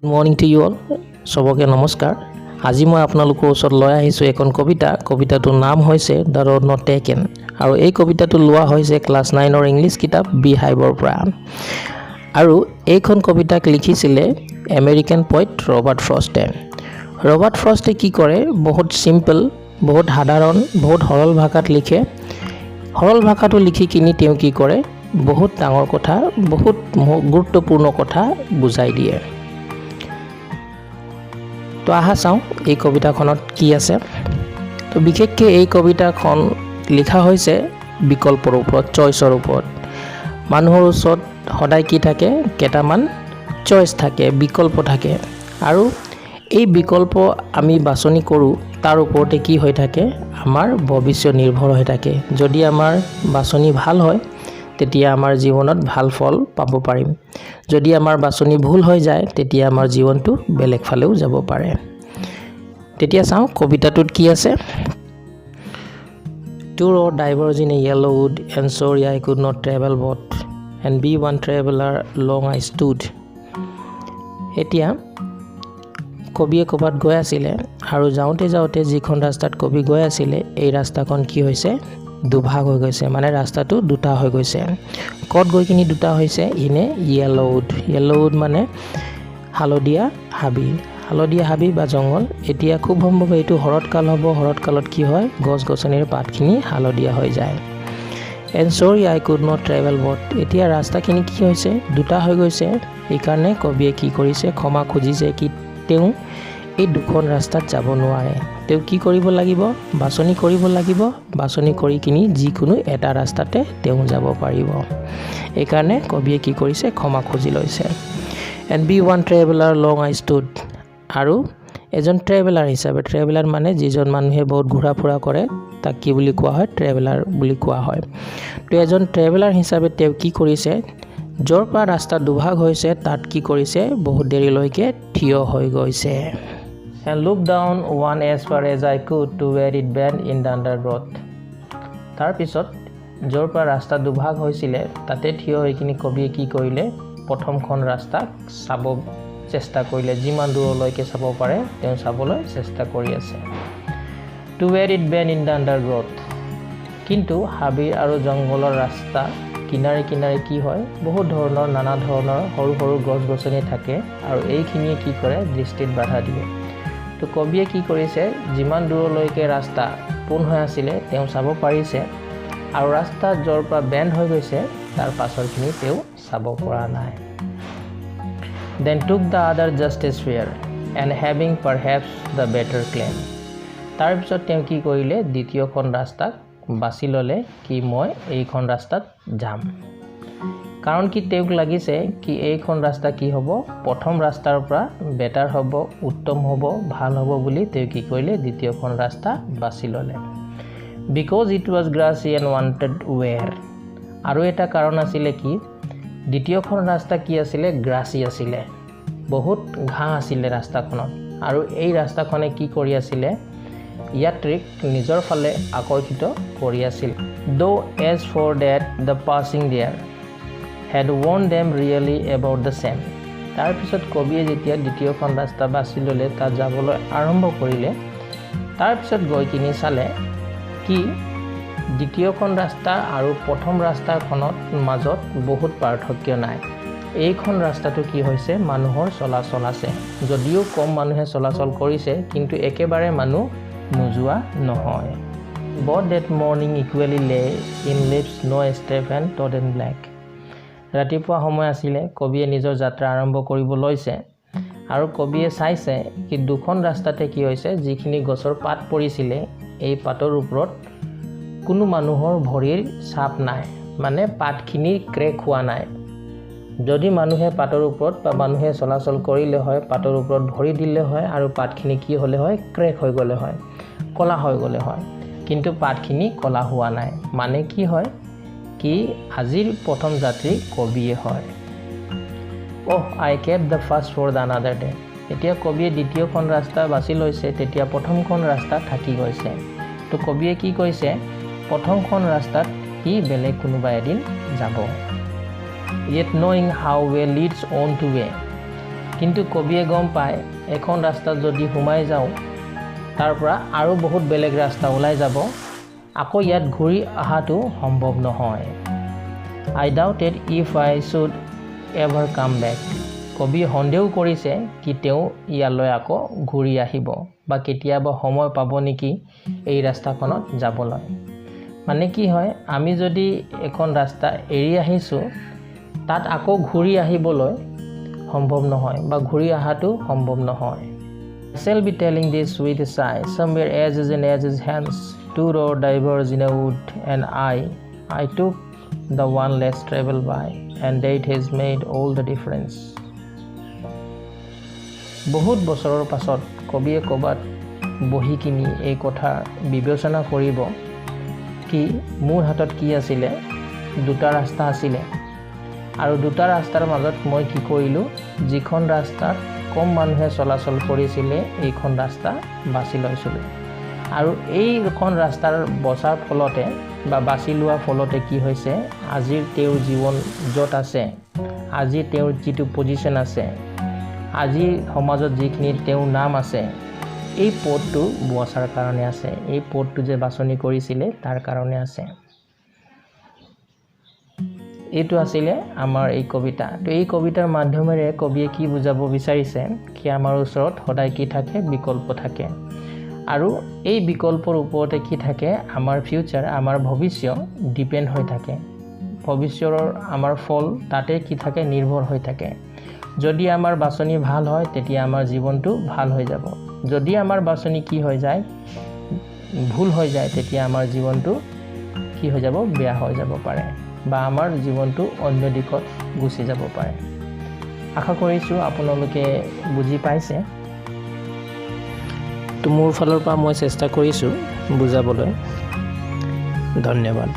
Good morning to you all সবকে নমস্কাৰ আজি মই আপোনালোকৰ ওচৰত লৈ আহিছোঁ এখন কবিতাটোৰ নাম হৈছে দ্য ৰোড নট টেকেন আৰু এই কবিতাটো লোৱা হৈছে ক্লাছ 9ৰ ইংলিছ কিতাপ বি হাইবৰ পৰা আৰু এইখন কবিতাক লিখিছিলে আমেৰিকান পয়েট ৰবাৰ্ট ফ্ৰষ্টে কি কৰে বহুত সিম্পল বহুত সাধাৰণ বহুত সৰল ভাষাত লিখে সৰল ভাষাটো লিখি কিনি তেওঁ কি কৰে বহুত ডাঙৰ কথা বহুত গুৰুত্বপূৰ্ণ কথা বুজাই দিয়ে তো আহা চাওঁ এই কবিতাখনত কি আছে তো বিশেষকৈ এই কবিতাখন লিখা হৈছে বিকল্পৰ ওপৰত চইচৰ ওপৰত মানুহৰ ওচৰত সদায় কি থাকে কেইটামান চইচ থাকে বিকল্প থাকে আৰু এই বিকল্প আমি বাছনি কৰোঁ তাৰ ওপৰতে কি হৈ থাকে আমাৰ ভৱিষ্যত নিৰ্ভৰ হৈ থাকে যদি আমাৰ বাছনি ভাল হয় তেতিয়া আমাৰ জীৱনত ভাল ফল পাব পাৰিম যদি আমাৰ বাছনি ভুল হৈ যায় তেতিয়া আমাৰ জীৱনটো বেলেগ ফালেও যাব পাৰে তেতিয়া চাওঁ কবিতাটোত কি আছে Two road diverged in a yellow wood and sorry I could not travel both and be one traveler long I stood এতিয়া কবিয়ে ক'বাত গৈ আছিলে আৰু যাওঁতে যিখন ৰাস্তাত কবি গৈ আছিলে এই ৰাস্তাখন কি হৈছে দুভাগ হৈ গৈছে মানে ৰাস্তাটো দুটা হৈ গৈছে কত গৈ কিনি দুটা হৈছে ইনে য়েল্লোউড মানে হালধীয়া হাবি বা জংগল এতিয়া খুব সম্ভৱ এইটো হৰতকাল হ'ব হৰতকালত কি হয় গছ-গছনিৰ পাতখিনি হালধীয়া হৈ যায় and sorry I could not travel both এতিয়া ৰাস্তাখিনি কি হৈছে দুটা হৈ গৈছে এইকাৰণে কবিয়ে কি কৰিছে ক্ষমা খুজিছে কি তেওঁ এই দুখন ৰাস্তাত যাব নোৱাৰে তেওঁ কি কৰিব লাগিব বাছনি কৰি কিনি যিকোনো এটা ৰাস্তাতে তেওঁ যাব পাৰিব এইকাৰণে কবিয়ে কি কৰিছে ক্ষমা খুজি লৈছে and be one traveler long I stood আৰু এজন ট্ৰেভেলাৰ মানে যিজন মানুহে বহুত ঘূৰা ফুৰা কৰে তাক কি বুলি কোৱা হয় ট্ৰেভেলাৰ বুলি কোৱা হয় তো এজন ট্ৰেভেলাৰ হিচাপে তেওঁ কি কৰিছে য'ৰ পৰা ৰাস্তা দুভাগ হৈছে তাত কি কৰিছে বহুত দেৰিলৈকে থিয় হৈ গৈছে and look down one as far as I could to where it bent in the undergrowth তাৰ পিছত য'ৰ পৰা ৰাস্তা দুভাগ হৈছিলে তাতে থিয় হৈ কিনি কবিয়ে কি কৰিলে প্ৰথমখন ৰাস্তাক চাব চেষ্টা কৰিলে যিমান দূৰলৈকে চাব পাৰে তেওঁ চাবলৈ চেষ্টা কৰি আছে to where it bent in the undergrowth কিন্তু হাবি আৰু জংগলৰ ৰাস্তা কিনাৰে কি হয় বহুত ধৰণৰ নানা ধৰণৰ সৰু গছ-গছনি থাকে আৰু এইখিনিয়ে কি কৰে দৃষ্টিত বাধা দিয়ে তো কবিয়ে কি কৰিছে যিমান দূৰলৈকে ৰাস্তা পোন হৈ আছিলে তেওঁ চাব পাৰিছে আৰু ৰাস্তা য'ৰ পৰা বেণ্ড হৈ গৈছে তাৰ পাছৰখিনি তেওঁ চাব পৰা নাই then took the other just as fair and having perhaps the better claim তাৰ পিছত তেওঁ কি কৰিলে দ্বিতীয়খন ৰাস্তাক বাছি ল'লে কি মই এইখন ৰাস্তাত যাম কাৰণ কি তেওঁক লাগিছে কি এইখন ৰাস্তা কি হ'ব প্ৰথম ৰাস্তাৰ পৰা বেটাৰ হ'ব উত্তম হ'ব ভাল হ'ব বুলি তেওঁ কি কৰিলে দ্বিতীয়খন ৰাস্তা বাছি ল'লে because it was grassy and wanted wear আৰু এটা কাৰণ আছিলে কি দ্বিতীয়খন ৰাস্তা কি আছিলে গ্ৰাসি আছিলে বহুত ঘাঁহ আছিলে ৰাস্তাখনত আৰু এই ৰাস্তাখনে কি কৰি আছিলে ইয়াত্ৰিক নিজৰ ফালে আকৰ্ষিত কৰি আছিল though as for that the passing there had warned them really about the same তাৰ পিছত কবিয়ে যেতিয়া দ্বিতীয়খন ৰাস্তা বাছি ল'লে তাত যাবলৈ আৰম্ভ কৰিলে তাৰ পিছত গৈ কিনি চালে কি দ্বিতীয়খন ৰাস্তা আৰু প্ৰথম ৰাস্তাখনত মাজত বহুত পাৰ্থক্য নাই এইখন ৰাস্তাটো কি হৈছে মানুহৰ চলাচল আছে যদিও কম মানুহে চলাচল কৰিছে কিন্তু একেবাৰে মানুহ নোযোৱা নহয় but that morning equally lay in lips no step and trodden black ৰাতিপুৱা সময় আছিলে কবিয়ে নিজৰ যাত্ৰা আৰম্ভ কৰিব লৈছে আৰু কবিয়ে চাইছে কি দুখন ৰাস্তাতে কি হৈছে যিখিনি গছৰ পাত পৰিছিলে এই পাতৰ ওপৰত কোনো মানুহৰ ভৰিৰ ছাপ নাই মানে পাতখিনি ক্ৰেক হোৱা নাই যদি মানুহে পাতৰ ওপৰত বা মানুহে চলাচল কৰিলে হয় পাতৰ ওপৰত ভৰি দিলে হয় আৰু পাতখিনি কি হ'লে হয় ক্ৰেক হৈ গ'লে হয় কলা হৈ গ'লে হয় কিন্তু পাতখিনি কলা হোৱা নাই মানে কি হয় কি আজিৰ প্ৰথম যাত্ৰী কবিয়ে হয় I kept the first for the another day এতিয়া কবিয়ে দ্বিতীয়খন ৰাস্তা বাছি লৈছে তেতিয়া প্ৰথমখন ৰাস্তা থাকি গৈছে তো কবিয়ে কি কৈছে প্ৰথমখন ৰাস্তাত কি বেলেগ কোনোবা এদিন যাব yet knowing how way leads on to way কিন্তু কবিয়ে গম পায় এখন ৰাস্তাত যদি সোমাই যাওঁ তাৰ পৰা আৰু বহুত বেলেগ ৰাস্তা ওলাই যাব, আকৌ ইয়াত ঘূৰি অহাটো সম্ভৱ নহয়। I doubted if I should ever come back. কবি সন্দেহ কৰিছে কি তেওঁ ইয়ালৈ আকৌ ঘূৰি আহিব বা কেতিয়াবা সময় পাব নেকি এই ৰাস্তাখনত যাবলৈ। মানে কি হয়, আমি যদি এখন ৰাস্তা এৰি আহিছোঁ তাত আকৌ ঘূৰি আহিবলৈ সম্ভৱ নহয় বা ঘূৰি অহাটো সম্ভৱ নহয়। I shall be telling this with a sigh. Somewhere edges in edges hands, two roads diverge in a wood, and I took the one less traveled by, and that has made all the difference. বহুত বছৰৰ পাছত কবিয়ে ক'বাত বহি কিনি এই কথা বিবেচনা কৰিব কি মোৰ হাতত কি আছিলে, দুটা ৰাস্তা আছিলে আৰু দুটা ৰাস্তাৰ মাজত মই কি কৰিলোঁ, যিখন ৰাস্তাত কম মানুহে চলাচল কৰিছিলে এইখন ৰাস্তা বাছি লৈছিলোঁ। আৰু এইখন ৰাস্তাৰ বচাৰ ফলতে বা বাছি লোৱাৰ ফলতে কি হৈছে, আজিৰ তেওঁৰ জীৱন য'ত আছে, আজি তেওঁৰ যিটো পজিশ্যন আছে, আজি সমাজত যিখিনি তেওঁৰ নাম আছে, এই পথটো বচাৰ কাৰণে আছে, এই পথটো যে বাছনি কৰিছিলে তাৰ কাৰণে আছে। এইটো আছিলে আমাৰ এই কবিতা। তো এই কবিতাৰ মাধ্যমেৰে কবিয়ে কি বুজাব বিচাৰিছে কি আমাৰ ওচৰত সদায় কি থাকে, বিকল্প থাকে। আৰু এই বিকল্পৰ ওপৰতে কি থাকে, আমাৰ ফিউচাৰ, আমাৰ ভৱিষ্যত ডিপেণ্ড হৈ থাকে। ভৱিষ্যতৰ আমাৰ ফল তাতে কি থাকে, নিৰ্ভৰ হৈ থাকে। যদি আমাৰ বাছনি ভাল হয় তেতিয়া আমাৰ জীৱনটো ভাল হৈ যাব। যদি আমাৰ বাছনি কি হৈ যায়, ভুল হৈ যায়, তেতিয়া আমাৰ জীৱনটো কি হৈ যাব, বেয়া হৈ যাব পাৰে বা আমাৰ জীৱনটো অন্য দিশত গুচি যাব পাৰে। আশা কৰিছোঁ আপোনালোকে বুজি পাইছে। তো মোৰ ফালৰ পৰা মই চেষ্টা কৰিছোঁ বুজাবলৈ। ধন্যবাদ।